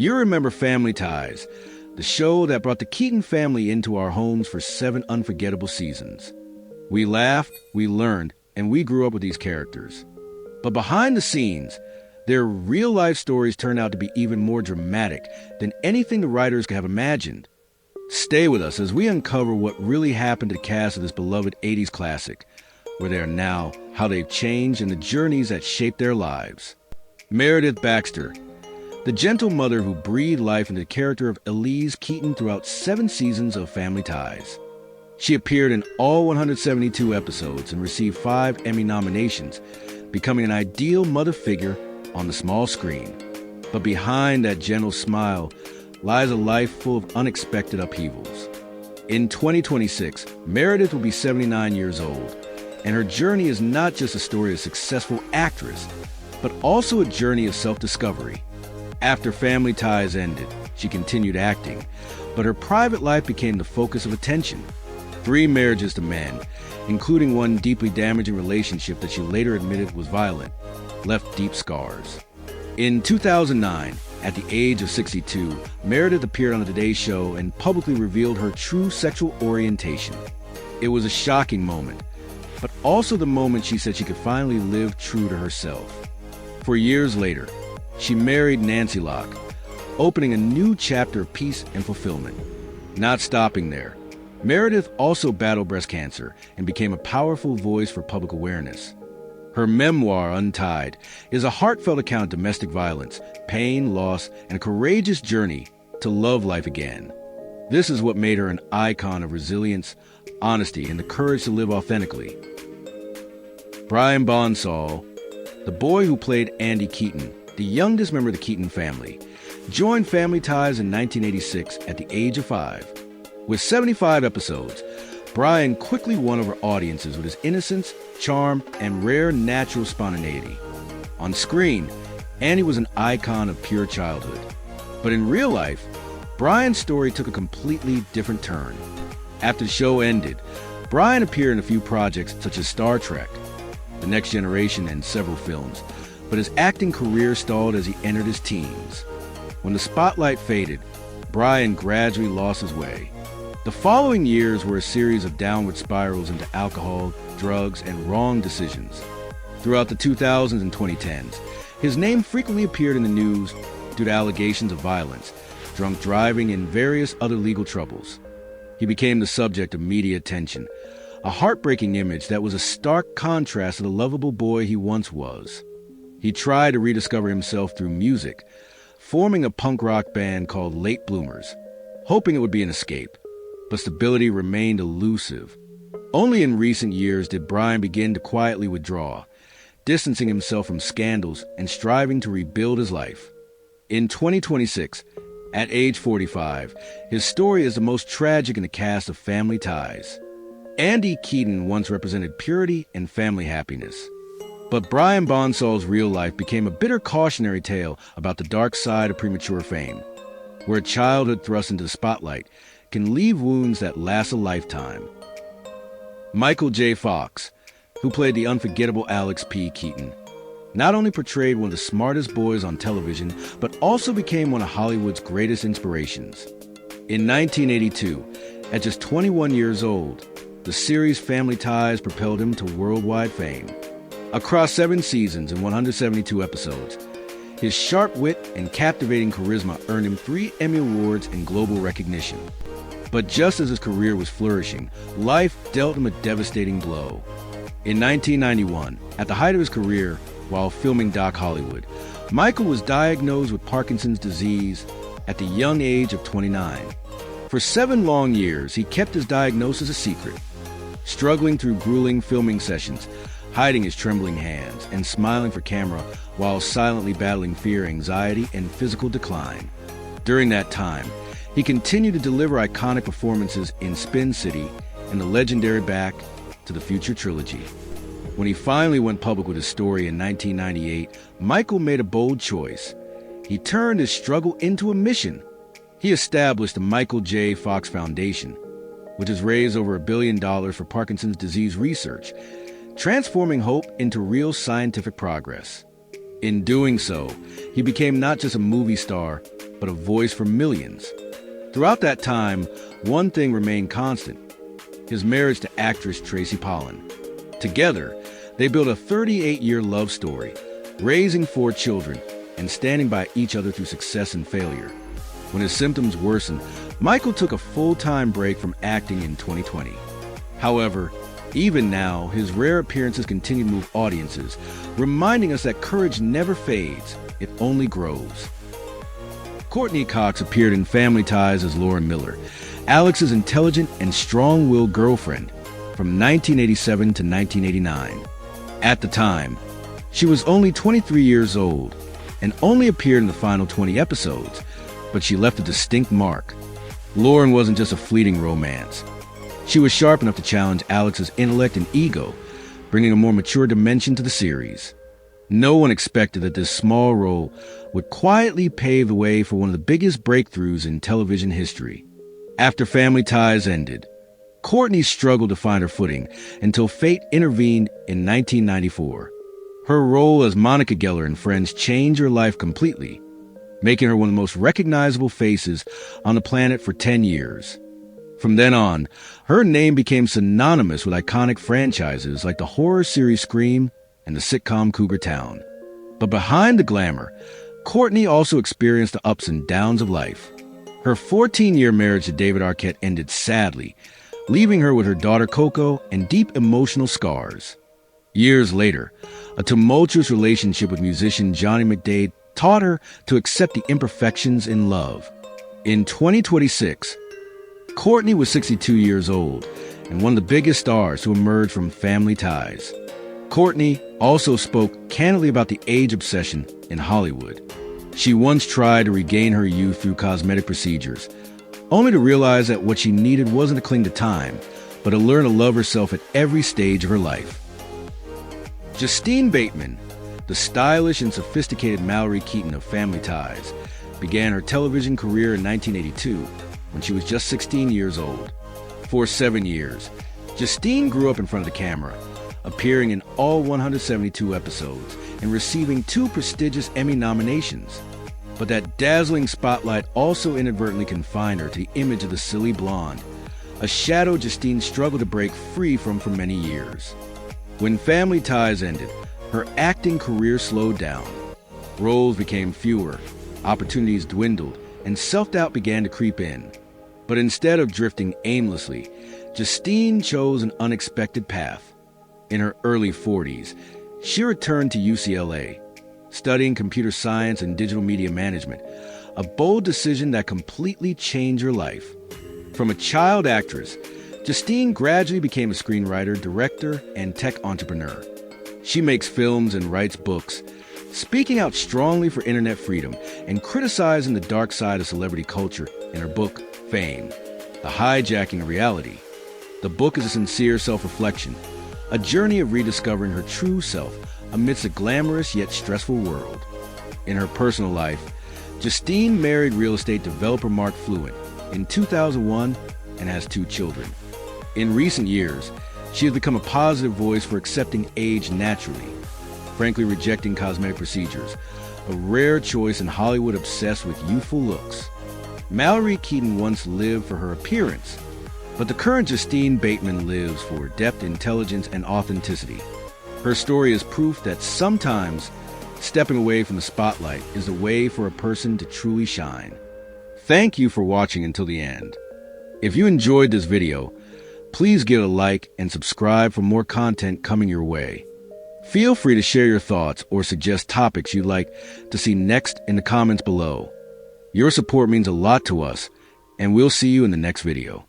You remember Family Ties, the show that brought the Keaton family into our homes for 7 unforgettable seasons. We laughed, we learned, and we grew up with these characters. But behind the scenes, their real-life stories turned out to be even more dramatic than anything the writers could have imagined. Stay with us as we uncover what really happened to the cast of this beloved 80s classic, where they are now, how they've changed, and the journeys that shaped their lives. Meredith Baxter, the gentle mother who breathed life into the character of Elise Keaton throughout 7 seasons of Family Ties. She appeared in all 172 episodes and received 5 Emmy nominations, becoming an ideal mother figure on the small screen. But behind that gentle smile lies a life full of unexpected upheavals. In 2026, Meredith will be 79 years old, and her journey is not just a story of a successful actress, but also a journey of self-discovery. After Family Ties ended, she continued acting, but her private life became the focus of attention. 3 marriages to men, including one deeply damaging relationship that she later admitted was violent, left deep scars. In 2009, at the age of 62, Meredith appeared on the Today Show and publicly revealed her true sexual orientation. It was a shocking moment, but also the moment she said she could finally live true to herself. 4 years later, she married Nancy Locke, opening a new chapter of peace and fulfillment. Not stopping there, Meredith also battled breast cancer and became a powerful voice for public awareness. Her memoir, Untied, is a heartfelt account of domestic violence, pain, loss, and a courageous journey to love life again. This is what made her an icon of resilience, honesty, and the courage to live authentically. Brian Bonsall, the boy who played Andy Keaton, the youngest member of the Keaton family, joined Family Ties in 1986 at the age of 5. With 75 episodes, Brian quickly won over audiences with his innocence, charm, and rare natural spontaneity. On screen, Andy was an icon of pure childhood. But in real life, Brian's story took a completely different turn. After the show ended, Brian appeared in a few projects such as Star Trek, The Next Generation, and several films, but his acting career stalled as he entered his teens. When the spotlight faded, Brian gradually lost his way. The following years were a series of downward spirals into alcohol, drugs, and wrong decisions. Throughout the 2000s and 2010s, his name frequently appeared in the news due to allegations of violence, drunk driving, and various other legal troubles. He became the subject of media attention, a heartbreaking image that was a stark contrast to the lovable boy he once was. He tried to rediscover himself through music, forming a punk rock band called Late Bloomers, hoping it would be an escape. But stability remained elusive. Only in recent years did Brian begin to quietly withdraw, distancing himself from scandals and striving to rebuild his life. In 2026, at age 45, his story is the most tragic in the cast of Family Ties. Andy Keaton once represented purity and family happiness. But Brian Bonsall's real life became a bitter cautionary tale about the dark side of premature fame, where childhood thrust into the spotlight can leave wounds that last a lifetime. Michael J. Fox, who played the unforgettable Alex P. Keaton, not only portrayed one of the smartest boys on television, but also became one of Hollywood's greatest inspirations. In 1982, at just 21 years old, the series Family Ties propelled him to worldwide fame. Across 7 seasons and 172 episodes, his sharp wit and captivating charisma earned him 3 Emmy Awards and global recognition. But just as his career was flourishing, life dealt him a devastating blow. In 1991, at the height of his career, while filming Doc Hollywood, Michael was diagnosed with Parkinson's disease at the young age of 29. For 7 long years, he kept his diagnosis a secret, struggling through grueling filming sessions, hiding his trembling hands, and smiling for camera while silently battling fear, anxiety, and physical decline. During that time, he continued to deliver iconic performances in Spin City and the legendary Back to the Future trilogy. When he finally went public with his story in 1998, Michael made a bold choice. He turned his struggle into a mission. He established the Michael J. Fox Foundation, which has raised over $1 billion for Parkinson's disease research, transforming hope into real scientific progress. In doing so, he became not just a movie star, but a voice for millions. Throughout that time, one thing remained constant: his marriage to actress Tracy Pollan. Together, they built a 38-year love story, raising 4 children and standing by each other through success and failure. When his symptoms worsened, Michael took a full-time break from acting in 2020. However, even now, his rare appearances continue to move audiences, reminding us that courage never fades, it only grows. Courtney Cox appeared in Family Ties as Lauren Miller, Alex's intelligent and strong-willed girlfriend, from 1987 to 1989. At the time, she was only 23 years old and only appeared in the final 20 episodes, but she left a distinct mark. Lauren wasn't just a fleeting romance. She was sharp enough to challenge Alex's intellect and ego, bringing a more mature dimension to the series. No one expected that this small role would quietly pave the way for one of the biggest breakthroughs in television history. After Family Ties ended, Courtney struggled to find her footing until fate intervened in 1994. Her role as Monica Geller in Friends changed her life completely, making her one of the most recognizable faces on the planet for 10 years. From then on, her name became synonymous with iconic franchises like the horror series Scream and the sitcom Cougar Town. But behind the glamour, Courtney also experienced the ups and downs of life. Her 14-year marriage to David Arquette ended sadly, leaving her with her daughter Coco and deep emotional scars. Years later, a tumultuous relationship with musician Johnny McDade taught her to accept the imperfections in love. In 2026, Courtney was 62 years old and one of the biggest stars to emerge from Family Ties. Courtney also spoke candidly about the age obsession in Hollywood. She once tried to regain her youth through cosmetic procedures, only to realize that what she needed wasn't to cling to time, but to learn to love herself at every stage of her life. Justine Bateman, the stylish and sophisticated Mallory Keaton of Family Ties, began her television career in 1982 when she was just 16 years old. For 7 years, Justine grew up in front of the camera, appearing in all 172 episodes and receiving 2 prestigious Emmy nominations. But that dazzling spotlight also inadvertently confined her to the image of the silly blonde, a shadow Justine struggled to break free from for many years. When Family Ties ended, her acting career slowed down. Roles became fewer, opportunities dwindled, and self-doubt began to creep in. But instead of drifting aimlessly, Justine chose an unexpected path. In her early 40s, she returned to UCLA, studying computer science and digital media management, a bold decision that completely changed her life. From a child actress, Justine gradually became a screenwriter, director, and tech entrepreneur. She makes films and writes books, speaking out strongly for internet freedom and criticizing the dark side of celebrity culture in her book, Fame, The Hijacking of Reality. The book is a sincere self-reflection, a journey of rediscovering her true self amidst a glamorous yet stressful world. In her personal life, Justine married real estate developer Mark Fluent in 2001 and has 2 children. In recent years, she has become a positive voice for accepting age naturally, frankly rejecting cosmetic procedures, a rare choice in Hollywood obsessed with youthful looks. Mallory Keaton once lived for her appearance, but the current Justine Bateman lives for depth, intelligence, and authenticity. Her story is proof that sometimes stepping away from the spotlight is the way for a person to truly shine. Thank you for watching until the end. If you enjoyed this video, please give it a like and subscribe for more content coming your way. Feel free to share your thoughts or suggest topics you'd like to see next in the comments below. Your support means a lot to us, and we'll see you in the next video.